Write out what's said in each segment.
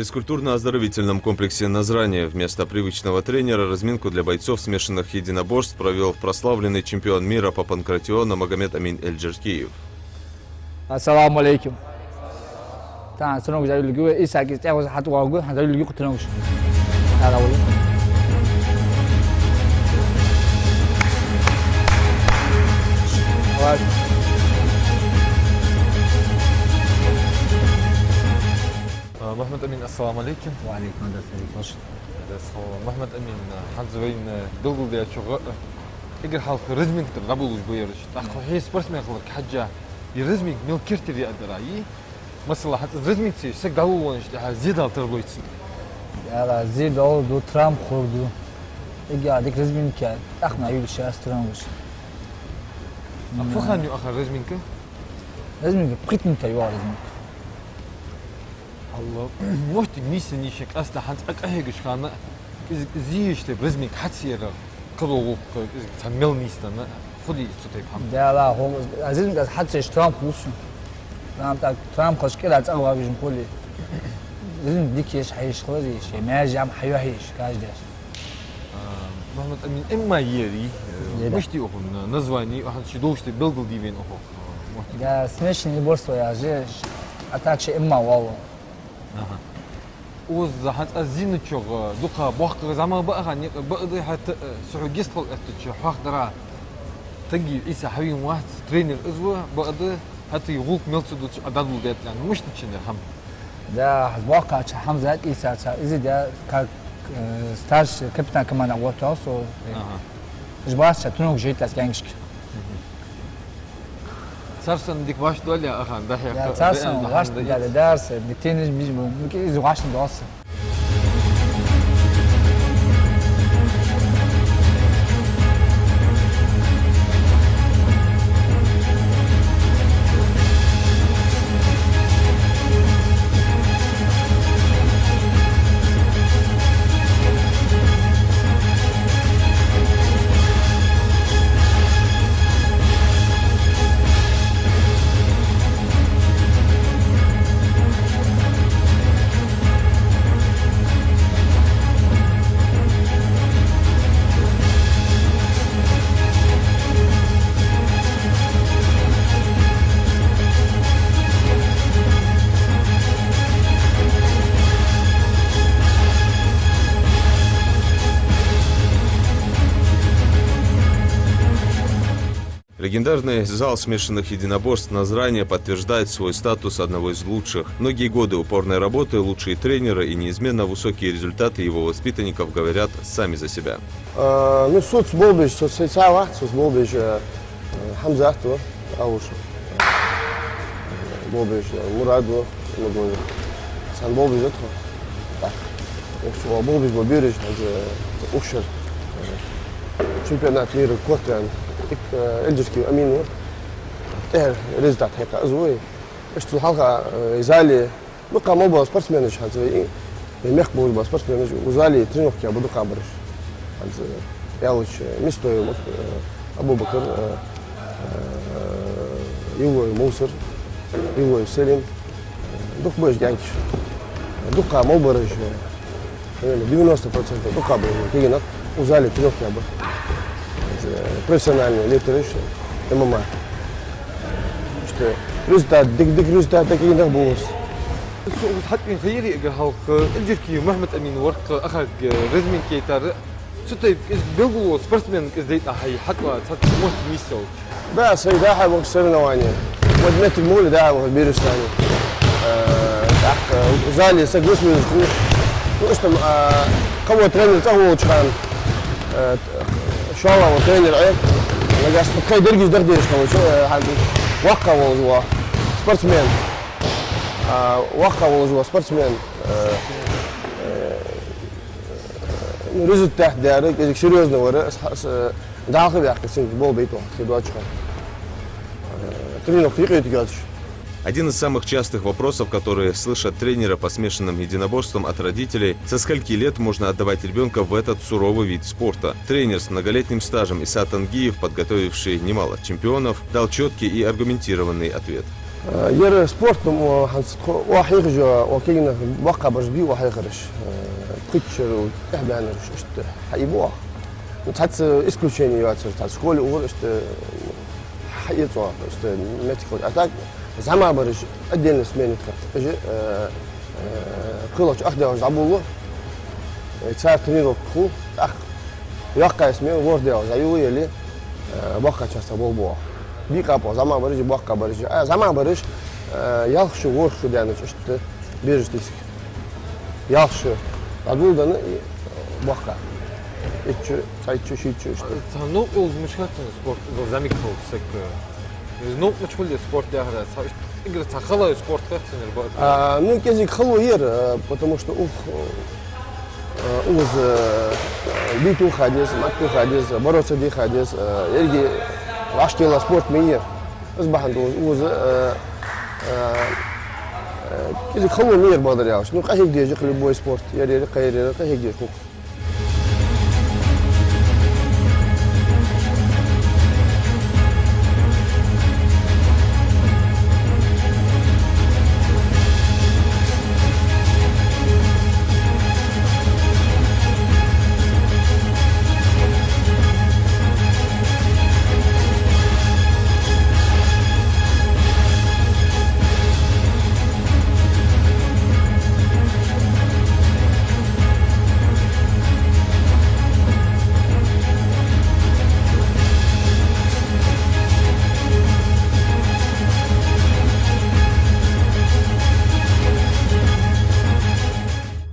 физкультурно-оздоровительном комплексе «Назрание» вместо привычного тренера разминку для бойцов смешанных единоборств провел прославленный чемпион мира по панкратиону Магомед Амин Эльджеркиев. Ассаламу алейкум. محمد أمين السلام عليكم. وعليكم السلام. محمد أمين حنزوين دلدل ديال شغل إجر حلق رزمك ترغبولوش بيرش تأخذ هي سبورت ما يخلق حاجة يرزمك ميل كرتي دي أدراي مثلا حتى رزمك تي سك داوونش زيادة تربويتس يلا زيد دو ترام خردو إجا ديك رزمك أخنا يقول شيء أستراموش أفخاني آخر رزمك بقيت من تيوار رزمك الله وقت نيس نيشك أصلا حنت أهيجش كان زيش تب رزمك حتسير قلوب تعمل نيستنا خدي ستيب هم لا هو عزيزك از حد سيش ترامب وصل ترامب خش كده أتقوى بيجم كله لازم ديك يش حيش خلاص شيء ما جام حيوه هيش كاش داش محمد أمين إما يري مش تي أخون نزواني وحن شدوش تي بلغل ديفين أخو ده سمشني بورصة يا جيش أتاكش إما والله وز حتى الزين تشوغ دوقا بوحق زعما بقى غني بقدر حتى سعودية طلع تشوغ حق درا تجي إيسا حبيب واحد ترينر أسبوع بقدر حتى يغوك ملصق دوتش أدادو ديت يعني مش تشيني هم ده واقع حمزة إيسا إذا ده كا ستارش كابتن كمان أقوى سو إجبارش تنوك جيت أسكانشك سارسن ديك واش دول يا أخان ده يا سارسن واش ده درس بتينج بيجمو ممكن إذا واش ندوسه Легендарный зал смешанных единоборств «Назрание» подтверждает свой статус одного из лучших. Многие годы упорной работы, лучшие тренеры и неизменно высокие результаты его воспитанников говорят сами за себя. Ну, соц болбиш, соцсетява, соц болбиш, Хамзахту, Аушу, болбиш, Мураду, Лагуни, сан болбиш, это, так, что болбиш, болбириш, Укшер, чемпионат мира, Котян. Эльджеркиев Амину результат هيك أزوي إيش الحلقة يزالي بقى موبا سبورتسمانش هذا مخبول بس سبورتسمانش وزالي ترينوك يا بدو قابرش هذا يالش مستوي أبو بكر يوه موسر يوه سليم دوك باش جانكش دوك موبرش 90% دوك قابرش كينا وزالي ترينوك يا بدو профессиональный лифтериш ММА. Что результат, дик результат такие не было. حتى غيري هاوك الجركي محمد أمين ورق أخذ رزمين كيتار ستة بيلقوا سبورتسمان كزديت أحي حتى موت ميسو. بس هي ده حاجة مكسر نوانية. ودمت المول ده هو بيرش ثاني. تحت زالي سجلس من الكوش. وإشتم قوة ترينر تهو وشان. شو الله وترينر عيب. أنا قاعد أفكر درجة درجة شو هذا وقع وجوا سبورتسمان. وقع وجوا سبورتسمان. результат дярек, эзик серьезно вара, дахы яхты сен бол бейт вакыт кедуачка. Тренировка йыкыт гадыш. Один из самых частых вопросов, которые слышат тренеры по смешанным единоборствам от родителей, со скольки лет можно отдавать ребенка в этот суровый вид спорта. Тренер с многолетним стажем Иса Тангиев, подготовивший немало чемпионов, дал четкий и аргументированный ответ. ير سبورت واحد يخرج وكينا وقع برجبي واحد يخرج تكتشر وتحبي أنا إيش حيبوه نتحدث إسكوشيني يواتر تحدث كل أول إيش حيطوا إيش متكون أتاك زعما برج أدين اسمين تكت إيش قلت أخده وزعبوله يتصير تنيرو خو أخ يقع اسمه وورده وزعيوه اللي بقى شخص بوبوه بيقى زعما برج بقى برج زعما برج يالخشو ورخشو يعني إيش بيرج تيسك يالخشو أقول ده بقى إيش سايتشو شيتشو إيش تنوق مشكلة السبورت إذا زميك فوق سك نوق مش كل السبورت ده هذا إقدر تخلى السبورت كاتسن البعض ну كذي خلوا هير потому что уз биту хадис макту хадис бороться ди хадис يرجع عشت إلى سبورت مية أصبح عنده уз كذي خلوا مير بقدر يعيش نو قهيك دي يجي بوي سبورت يري قيري قهيك دي خوك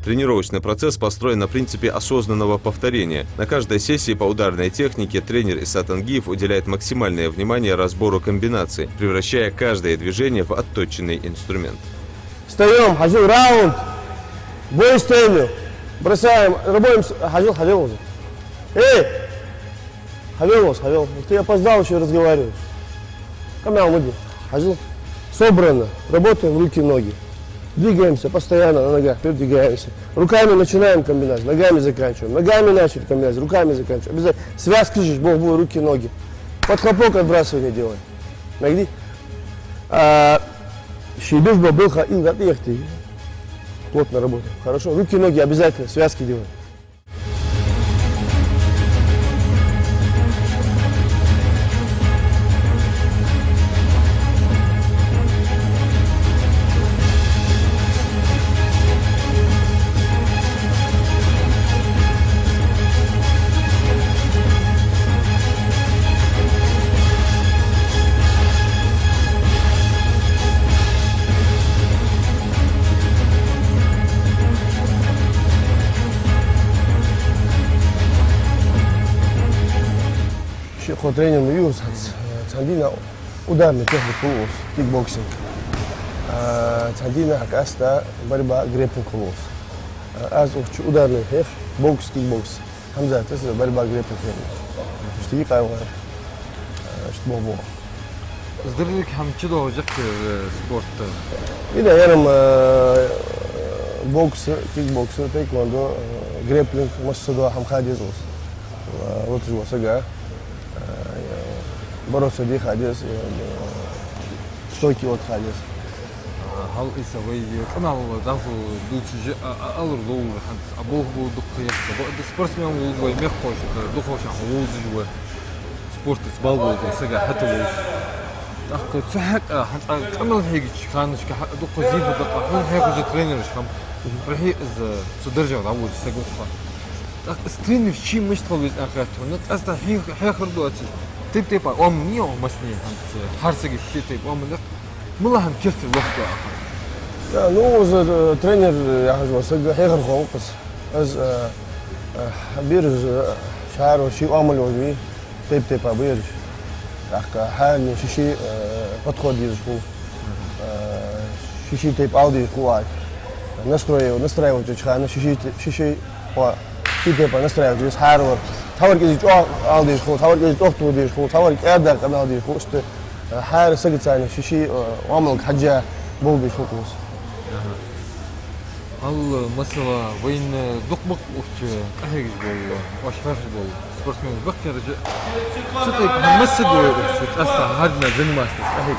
Тренировочный процесс построен на принципе осознанного повторения. На каждой сессии по ударной технике тренер Исат Ангиев уделяет максимальное внимание разбору комбинаций, превращая каждое движение в отточенный инструмент. встаем, хожу раунд, бой стелю, бросаем, работаем, хожу, эй, хожу, ты опоздал, еще разговариваешь. Камера муди, хожу, собрано, работаем руки-ноги. Двигаемся постоянно на ногах, передвигаемся. Руками начинаем комбинацию, ногами заканчиваем. Ногами начали комбинацию, руками заканчиваем. Обязательно связки же, бог, руки, ноги. Под хлопок отбрасывание делаем. Нагди. Шибиш бабылха ин да ты. Плотно работаем. Хорошо. Руки, ноги обязательно, связки делаем. خود тренер Мьюз, عندنا ударный техник كلوس كيك بوكسينج عندنا هكاستا بربا جريبل كلوس از اوش ударный هيك بوكس كيك بوكس حمزة تسلا بربا جريبل كلوس شتي قايوا شتو بو زدرك هم كده وجهك سبورت إذا يرم بوكس كيك بوكس تايكوندو جريبلينج مصدو هم خادي زوس وطج وسجا بروس دي خاديس ستوكي وات خاديس هل يسوي كنا دافو دوتش ألر لو حنت أبوه دقيق سبورت ميام وي مخوش دخوش حوز جوا سبورت بالبو سجا حتى وش أخذ سحق حتى كمل هيك كانش دق زيف دق حول هيك جو ترينرش كم رح إذا صدرجة داوود سجوا سترين شيء مش طويل آخرته نت أصلا هي خردواتي تيب أمني أو مسني هنت حرسك الشيء تيب أمني ملا هم كيف الوقت آخر نو زر ترينر يا حاج وسجا هي خرخو بس از بيرج شعر وشيء أمل وجوي تيب بيرج أخ حال شيء بدخل ديرجو شيء تيب أودي قوي نستري وتشخانه شيء و تيب نستري وتشخ حار تاور كذي جو أودي خو تاور كذي أخته ديش خو تاور كأدر كنا ديش خو است حار سجت ثاني شيء وعمل حاجة بول بيشوفوس الله مثلا وين دقبق وش أهيج بول وش فرش بول سبورتمان بكر ستيب همسد وش أصلا هادنا زين ماستر أهيج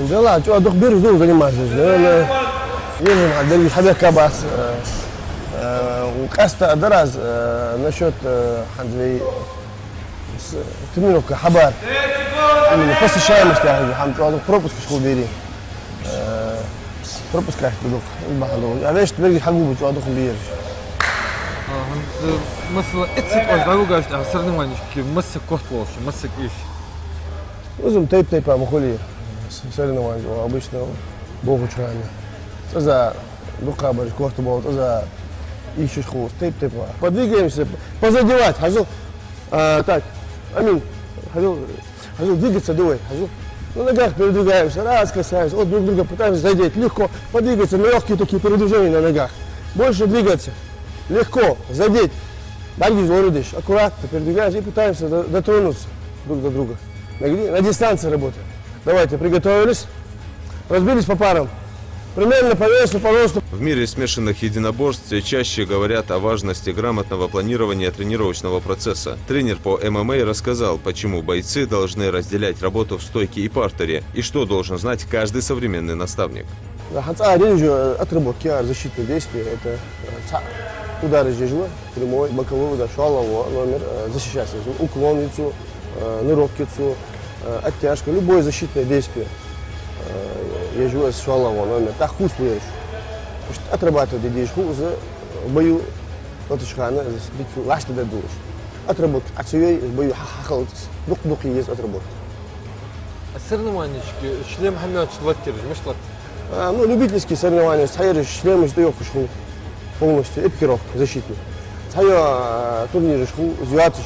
Да ладно, что, дух биржу знову заниматься. Наверное, ежели отдали хабер кабас. Каста раз насчет ханзвей тренировка хабар. Именно посещаемость, пропуск в школу бери. Пропуск как дух. А вещь ты берешь хагубу, что дух бери. مثلا اتسك أزداغو قاعد أحسرني ما نشكي مسك كوت لوش مسك إيش Uzun teyp обухоли. Соревнования обычно богу чрани. За рукабар, корту болт, за ищешь хвост, тейп. Подвигаемся, позадевать, хожу. Так, Амин, хожу двигаться, давай, хожу. На ногах передвигаемся, раз касаемся, вот друг друга пытаемся задеть, легко, подвигаться, легкие такие передвижения на ногах. Больше двигаться, легко, задеть. Дальше зорудишь, аккуратно передвигаемся и пытаемся дотронуться друг до друга. На дистанции работаем. Давайте, приготовились, разбились по парам. Примерно по весу, по росту. В мире смешанных единоборств все чаще говорят о важности грамотного планирования тренировочного процесса. Тренер по ММА рассказал, почему бойцы должны разделять работу в стойке и партере, и что должен знать каждый современный наставник. Отработки, защитные действия, это удары жежва, прямой, боковой удар, шалово, номер, защищаться, уклонницу, нырокицу, оттяжка, любое защитное действие. Ежу с шалово, номер, так хуст лежишь. Отрабатывать идеешь хузы, в бою, латышхана, лашты дадуешь. Отработка, а цвей в бою хахалтис, дух есть отработка. السرني шлем хамят шлаттер, мش лат. Ну, любительские соревнования, стоишь шлем, что шху полностью, экипировка защитная. Стоя турниры шху, зюатыш,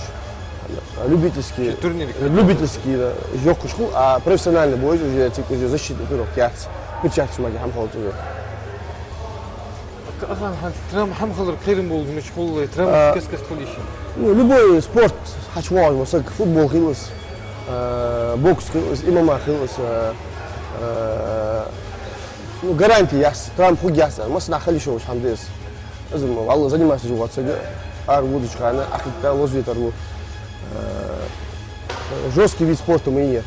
любительские, любительские, жёгку шху, а профессиональный бой уже типа защитный пирог, яц, перчатки шмаги, хамхалт уже. Трам хамхалр клирим был, мешкул, трам кескас полищен. Ну, любой спорт, хачвал, масак, футбол хилос, бокс хилос, ММА хилос, ну, гарантии яс, трам хуг яса, мы снахали шоу, хамдес. Аллах занимается животсага, арвуду чхана, ахита лозвит арву. Жесткий вид спорта мы нет.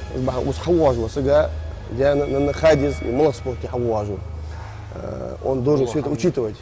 Хаважу сага, я на хадис и мало спорте хаважу. Он должен все это учитывать.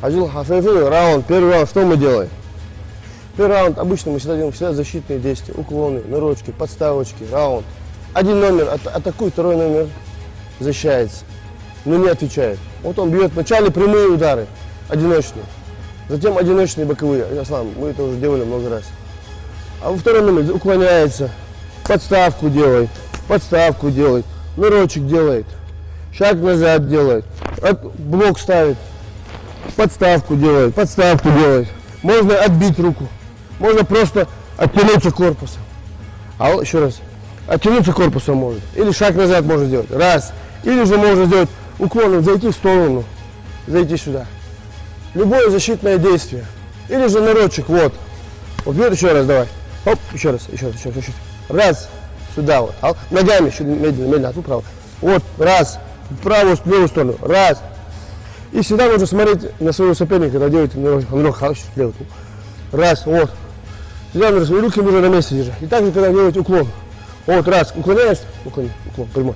Ажил хафефы, раунд, первый раунд, что мы делаем? Первый раунд обычно мы всегда делаем защитные действия, уклоны, нырочки, подставочки, раунд. Один номер атакует, второй номер защищается, но не отвечает. Вот он бьет вначале прямые удары, одиночные, затем одиночные боковые. Аслан, мы это уже делали много раз. А во второй номер уклоняется, подставку делает, нырочек делает, шаг назад делает, блок ставит, подставку делает, можно отбить руку, можно просто оттянуться корпусом. А еще раз, оттянуться корпусом может, или шаг назад можно сделать, раз, или же можно сделать уклон, зайти в сторону, зайти сюда. Любое защитное действие, или же нырочек, вот еще раз давай, хоп, еще раз, раз, сюда вот, ногами еще медленно, вправо, вот, раз, в правую, в левую сторону, раз. И всегда нужно смотреть на своего соперника, когда делаете нырок, раз, вот. Всегда нужно свои руки нужно на месте держать. И также, когда делаете уклон, вот, раз, уклоняешься, уклон, прямой,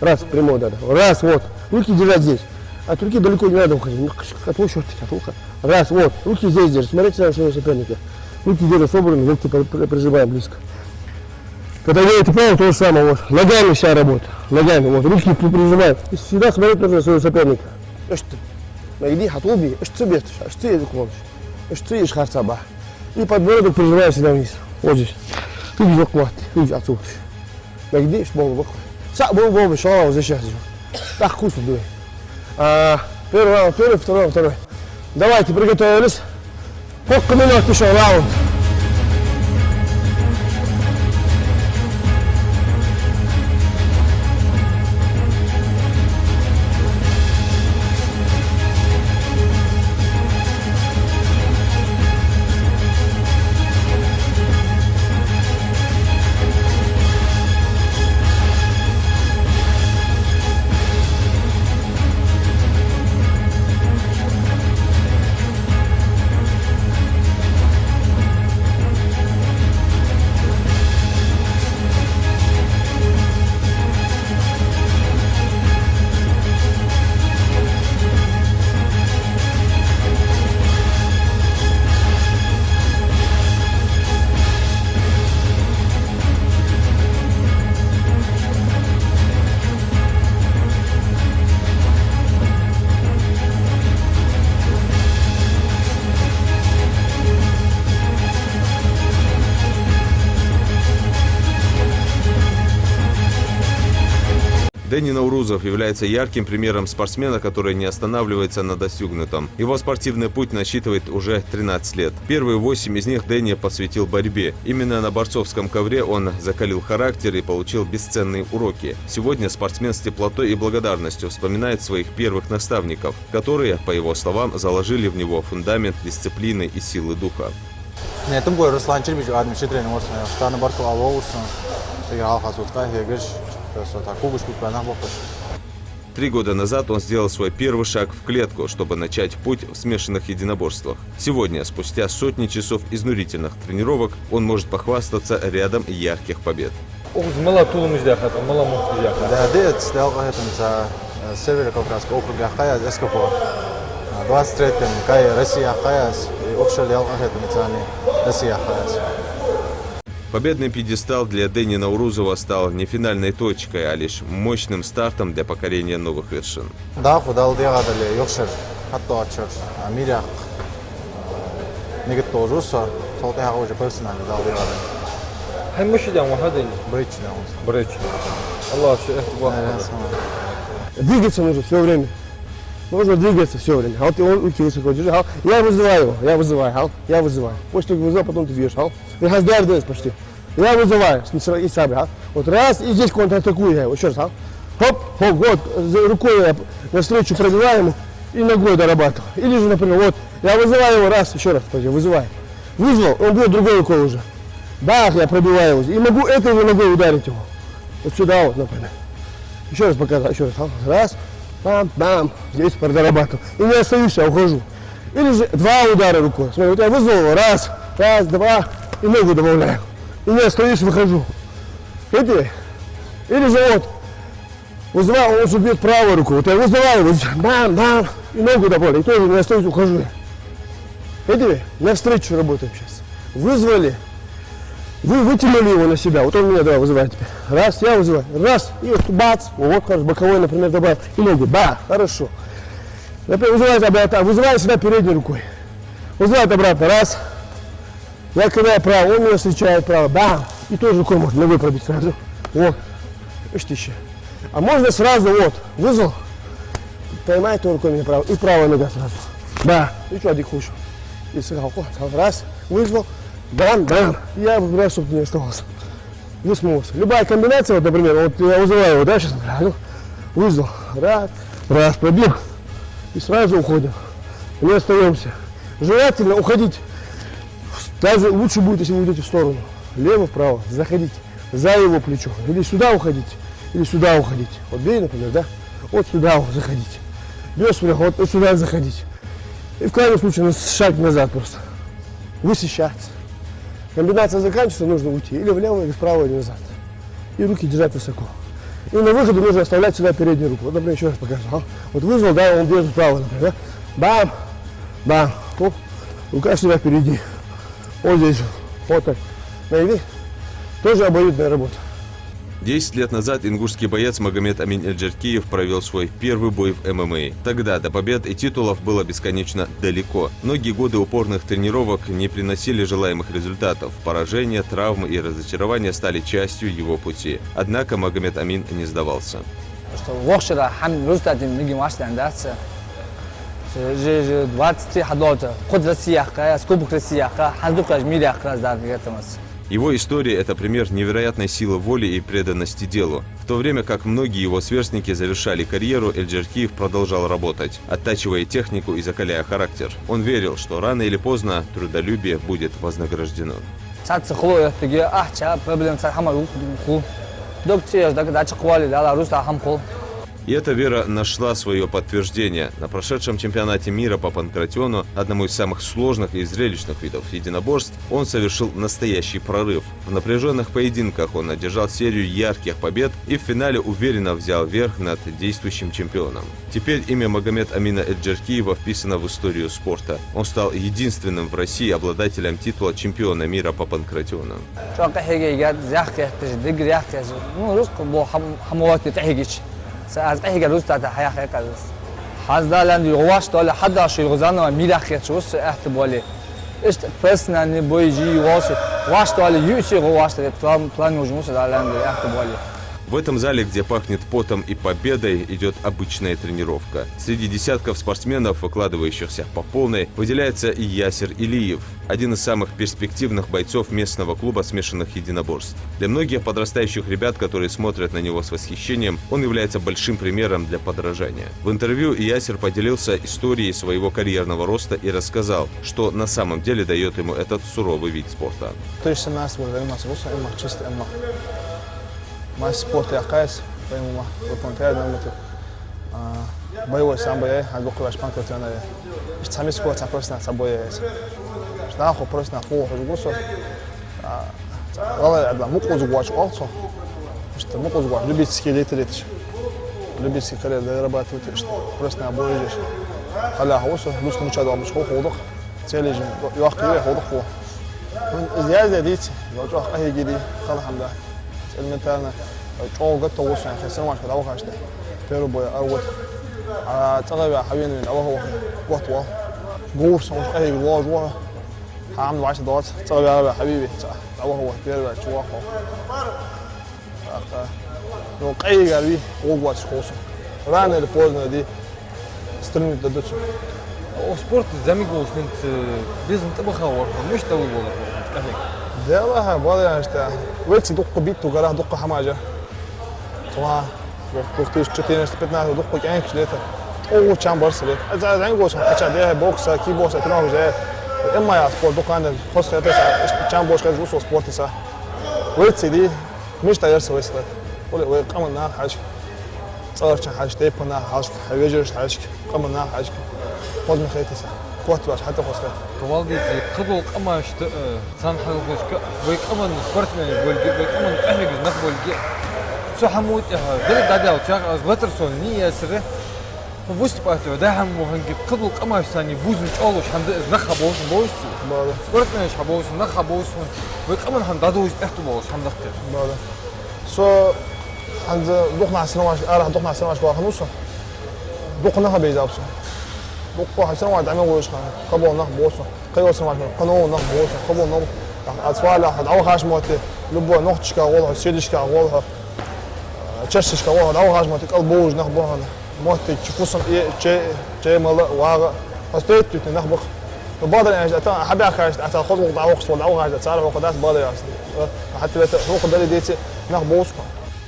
раз, прямой, да, раз, вот, руки держать здесь. От руки далеко не надо уходить, от уха, раз, вот, руки здесь держать, смотрите на своего соперника. Руки держат собраны, руки прижимаем близко. Когда делаете право, то же самое, вот, ногами вся работа, ногами, вот, руки прижимаем. И всегда смотреть нужно на своего соперника. Иди, хатуби, и подбородок прижимаем всегда вниз, вот здесь. Ты видишь, отсюда. Иди, бомба, шалава, защищай. Так вкусно дуй. Первый раунд, второй. Давайте, приготовились. Сколько минут пошел раунд? Дени Наурузов является ярким примером спортсмена, который не останавливается на достигнутом. Его спортивный путь насчитывает уже 13 лет. Первые 8 из них Дени посвятил борьбе. Именно на борцовском ковре он закалил характер и получил бесценные уроки. Сегодня спортсмен с теплотой и благодарностью вспоминает своих первых наставников, которые, по его словам, заложили в него фундамент дисциплины и силы духа. Три года назад он сделал свой первый шаг в клетку, чтобы начать путь в смешанных единоборствах. Сегодня, спустя сотни часов изнурительных тренировок, он может похвастаться рядом ярких побед. Победный пьедестал для Дени Наурузова стал не финальной точкой, а лишь мощным стартом для покорения новых вершин. Двигаться нужно все время. Нужно двигаться все время. Вот он руки высоко держи. Я вызываю. После того, как вызываю, потом ты движешь. Почти. Я вызываю. И сами. Вот раз, и здесь контратакую я. Вот еще раз. Хоп, вот. Рукой я навстречу пробиваю ему и ногой дорабатываю. Или же, например, вот я вызываю его раз, еще раз, вызываю. Вызвал, он бьет другой рукой уже. Бах, я пробиваю его. И могу этой же ногой ударить его. Вот сюда вот, например. Еще раз показал. Еще раз. Раз. Бам, здесь дорабатываю. И не остаюсь, я ухожу. Или же два удара рукой. Смотри, вот я вызвал его, раз, два, и ногу добавляю. И не остаюсь, выхожу. Видите? Или же вот, вызываю, он уже бьет правой рукой. Вот я вызываю его, бам, и ногу добавляю. И тоже не остаюсь, ухожу. Видите? Навстречу работаем сейчас. Вызвали. Вы вытянули его на себя, вот он меня давай вызывает теперь. Раз, я вызываю, раз, и вот бац, вот хорошо, боковой, например, добавил, и ногу, ба, хорошо. Например, вызывает обратно, вызывает себя передней рукой. Вызывает обратно, раз. Я когда право, он меня встречает право, бам, и тоже рукой может ногой пробить сразу. Вот, еще. А можно сразу вот, вызвал, поймайте руками право, и правая нога сразу. Да, и что, один хуш. И сразу, раз, вызвал, бам, я выбираю, чтобы ты не оставался. Высмылся. Любая комбинация, вот, например, вот я вызываю его, да, сейчас, вызвал, раз, пробил, и сразу уходим. Не остаемся. Желательно уходить. Даже лучше будет, если вы уйдете в сторону. Лево, вправо, заходите. За его плечо. Или сюда уходить, или сюда уходить. Вот бей, например, да? Вот сюда заходите. Бьешь вверх, вот сюда заходить. И в крайнем случае шаг назад просто. Высещаться. Комбинация заканчивается, нужно уйти. Или влево, или вправо, или назад. И руки держать высоко. И на выходе нужно оставлять сюда переднюю руку. Вот, например, еще раз покажу. Вот вызвал, да, он бьет вправо, например, да? Бам. Оп. Рука сюда впереди. Вот здесь. Вот так. Найди. Тоже обоюдная работа. 10 лет назад ингушский боец Магомед Амин Эльджеркиев провел свой первый бой в ММА. Тогда до побед и титулов было бесконечно далеко. Многие годы упорных тренировок не приносили желаемых результатов. Поражения, травмы и разочарования стали частью его пути. Однако Магомед Амин не сдавался. В Охшира результаты многим ашдандаться. 23 hadota, Код Россия, Кубок Россия, Хаздука Миря Красдаргетамас. Его история – это пример невероятной силы воли и преданности делу. В то время как многие его сверстники завершали карьеру, Эльджеркиев продолжал работать, оттачивая технику и закаляя характер. Он верил, что рано или поздно трудолюбие будет вознаграждено. И эта вера нашла свое подтверждение. На прошедшем чемпионате мира по панкратиону, одному из самых сложных и зрелищных видов единоборств, он совершил настоящий прорыв. В напряженных поединках он одержал серию ярких побед и в финале уверенно взял верх над действующим чемпионом. Теперь имя Магомед Амина Эльджеркиева вписано в историю спорта. Он стал единственным в России обладателем титула чемпиона мира по панкратиону. سأزعج الروز تحت حياة خير كذا. حزدا لندي غواش طال حدا شيء غزانا ميلا خير شو س احتمالي. إيش فسنا نبويجي واصل. غواش طال يوسي غواش طال план مجموعة لندي احتمالي. В этом зале, где пахнет потом и победой, идет обычная тренировка. Среди десятков спортсменов, выкладывающихся по полной, выделяется и Ясир Илиев, один из самых перспективных бойцов местного клуба смешанных единоборств. Для многих подрастающих ребят, которые смотрят на него с восхищением, он является большим примером для подражания. В интервью Ясир поделился историей своего карьерного роста и рассказал, что на самом деле дает ему этот суровый вид спорта. Mas sport é a casa, foi uma ponteira, não muito. Боевой самбо я, а доктор Ашпан Катана. Сами спорт просто собой. Что хо просто на фу хожу. Вала да мукозу гуач олцо. Что мукозу гуач любительский летелет. Любительский когда зарабатывать, что просто на бой идешь. Халя хосо, лучше ничего там что ходок. Целый день. Я хкие ходок фу. زيادة ديت لو جو حقه جدي خلاص حمدا المثال جو قد توصل يعني خسر ما شاء الله وخاشته بيرو بوي أروت تغيب حبيبي من أوه وقت واه قوس مش حقه جواز واه عامل 10 دولار تغيب حبيبي أوه بيرو جواه لو قاي قالبي وقوات خوصه رانا الفوزنا دي استلمت ضدته спорт замигуешь без طبخة مش توي والله كهيك ده والله اشتا وقت دق بيت وجراه دق حماجة طبعا وقتيش تشتين استبتنا دق كأنك شلته أو كم برسلت إذا عين قوس حتى ده بوكس كي بوكس تناو جاي إما يا سبورت دق عندك خص خير تسا كم بوكس كذا وصو سبورت تسا وقت دي مش تغير سويسلت ولا قمنا حاجة صار حاجة تيبنا حاجة حاجة حاجة قمنا حاجة فوز من خيتي قوت باش حتى فوز خيت كوالدي قبل قما شت سان حلقش ويقمن سبورتمان ويقمن أهلك نخبل جي شو حموت دل داداو تشاق از بترسون نية سره فوست باتو ده هم وهنجي قبل قما ثاني بوز مش أولش هم نخبوس بوس سبورتمان مش حبوس نخبوس ويقمن هم دادوش احتمالش هم نختار بالا سو عند دقنا سنواش راح دقنا سنواش واحد نص دقنا بيزابسو دقوا حسنا واحد عمل ويش خان قبل نخ بوسو قيو سنواش قنو نخ بوسو قبل نخ أطفال أحد أو خاش موت لبوا نختش كأول سيدش كأول تششش كواحد أو هاج ما تك البوج نخبه هذا ما تك تقصن إيه شيء ملا واقع أستيت تنخبخ بعض يعني حبي أكاش أتأخذ وضع وقت وضع وهاج أتصارع وقدات بعض يعني حتى لو تروح داري ديتي نخبوس.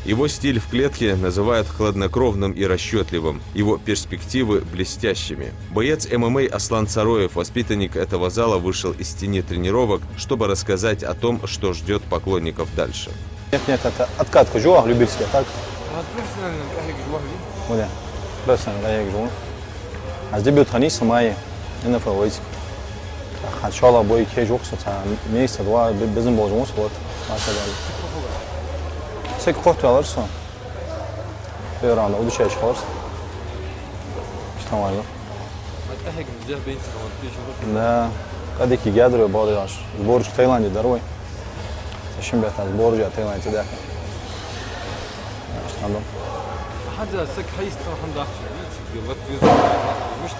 Его стиль в клетке называют хладнокровным и расчетливым, его перспективы блестящими. Боец ММА Аслан Цароев, воспитанник этого зала, вышел из тени тренировок, чтобы рассказать о том, что ждет поклонников дальше. Нет, это откатка жуах любительская, так? профессионально هيك جوهري ولا بس أنا هيك جون. از دبیوت خنیس مایی این فوایت. خد شالا بوی که جوکس تا میست دوا بزن باجموس بود. ماشاءالله. سك خورت alırsan. Feranda o düşer çıkarsın. İşte var ya. هيك بزاف بين سكوات Да, когда ки гадры бодяш. Сборж в Таиланде дарой. Зачем бята сборж в Таиланде да. Что там? حدا سك حيست الحمد لله مش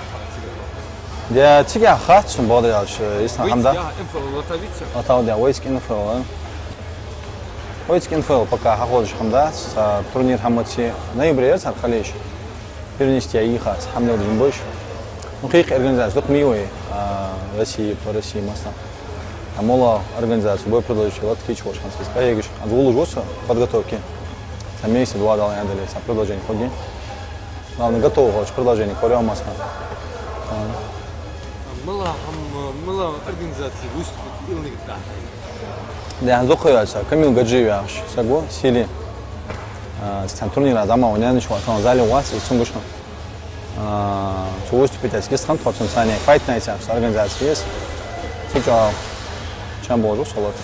Я тига хатsun бодяш. Истан хамда. يا انفر لطابيتش Атау да войск инфо. Войск инфо пока хаходиш хамда. Турнир хамати ноябре сархалиш. Перенести их хамда димбош. Мухик организация докмиуи России по России масса. А мола организация бой продолжить вот кичвош хансис. Каегиш отгул жоса подготовки. За месяц-два дал я дали за продолжение ходи. Главное готово хочешь продолжение коря масса. ملا организации выступит или да. Да, зохуяся. Камил Гаджиевич, сагу сили. Стан турнира дама у няни шо там зале у вас и сунгушно. Выступить с гестом потенциальный файт найти с организацией есть. Сейчас чем божу солод.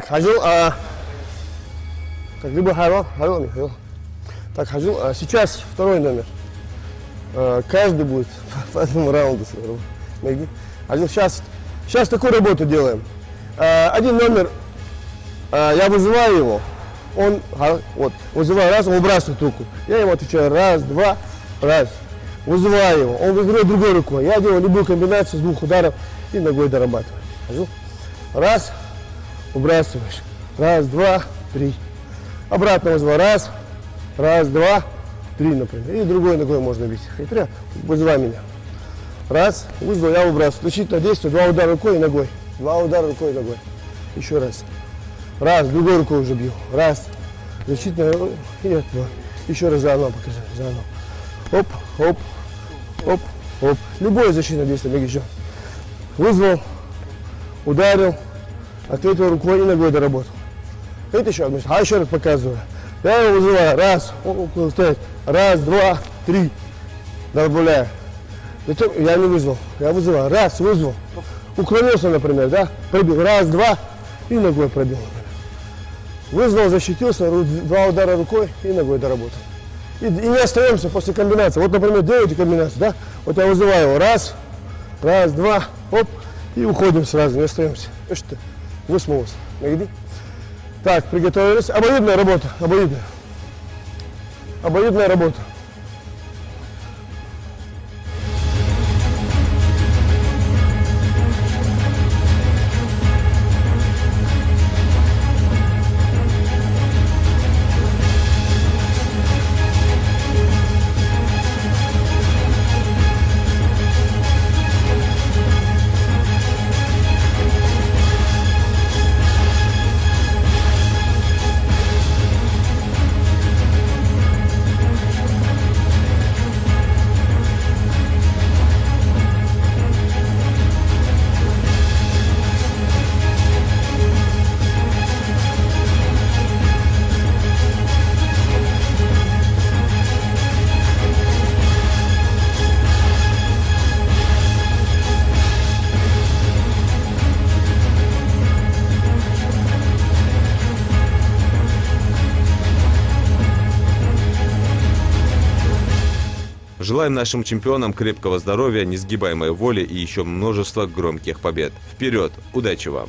Хожу, так, либо Харон, Михаил. Так, хожу, сейчас второй номер. Каждый будет по одному раунду. Один, сейчас такую работу делаем. Один номер, я вызываю его, он вот, вызываю раз, он выбрасывает руку. Я ему отвечаю раз, два, раз. Вызываю его, он вызывает другой рукой. Я делаю любую комбинацию с двух ударов и ногой дорабатываю. Хожу, раз. Выбрасываешь. Раз, два, три. Обратно вызывай. Раз, два, три, например. И другой ногой можно бить. И прям вызывай меня. Раз, вызвал, я выбрасываю. Защитное действие. Два удара рукой и ногой. Два удара рукой и ногой. Еще раз. Раз, другой рукой уже бью. Раз. Защитная и два. Еще раз заново покажи. Заново. Оп, оп, оп, оп. Любое защитное действие. Беги еще. Вызвал, ударил. Ответил рукой и ногой доработал. Это еще одно. А еще раз показываю. Я его вызываю. Раз, стоять. Раз, два, три. Добавляю. Зачем? Я не вызвал. Я вызываю. Раз, вызвал. Уклонился, например, да? Пробил. Раз, два. И ногой пробил. Вызвал, защитился. Два удара рукой и ногой доработал. И не остаемся после комбинации. Вот, например, делаете комбинацию, да? Вот я вызываю его. Раз, два, оп. И уходим сразу, не остаемся. Что? Высмылся. Так, приготовились. Обоюдная работа. Обоюдная. Обоюдная работа. Желаем нашим чемпионам крепкого здоровья, несгибаемой воли и еще множества громких побед. Вперед! Удачи вам!